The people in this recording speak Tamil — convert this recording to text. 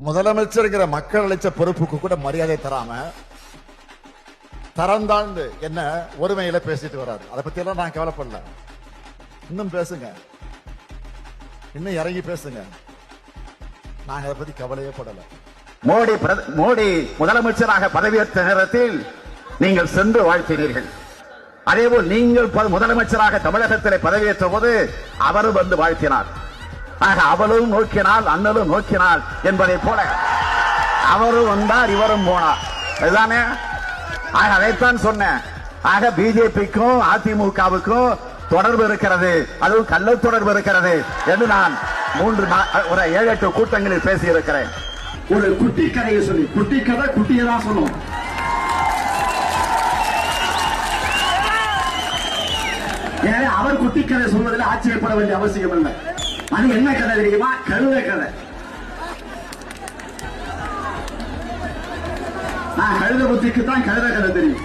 முதலமைச்சர் மக்கள் அளிச்ச பொறுப்புக்கு கூட மரியாதை தராம தரந்தாழ்ந்து என்ன ஒருமையில பேசிட்டு வராரு. அதை பத்தி எல்லாம் நான் கவலைப்படல. இன்னும் பேசுங்க, இன்னும் இறங்கி பேசுங்க. நாங்க அதை பத்தி கவலையே படல. மோடி முதலமைச்சராக பதவியேற்ற நேரத்தில் நீங்கள் சென்று வாழ்த்தினீர்கள். அதேபோல் நீங்கள் முதலமைச்சராக தமிழகத்தில் பதவியேற்ற போது அவரும் வந்து வாழ்த்தினார். ஆக அவளும் நோக்கினால் அண்ணலும் நோக்கினாள் என்பதை போல அவரும் வந்தார், இவரும் போனார். அதுதானே? ஆக அதைத்தான் சொன்னேன். ஆக பிஜேபிக்கும் அதிமுகவுக்கும் தொடர்பு இருக்கிறது, அதுவும் கள்ள தொடர்பு இருக்கிறது என்று நான் 7-8 கூட்டங்களில் பேசியிருக்கிறேன். ஒரு குட்டி கதையை சொல்லி, குட்டி கதை குட்டியை தான் சொல்லும். எனவே அவர் குட்டி கதை சொல்வதில் ஆச்சரியப்பட வேண்டிய அவசியம் இல்லை. அது என்ன கதை தெரியுமா? கழுத கதை. கழுத புத்திக்கு தான் கழுத கதை தெரியும்.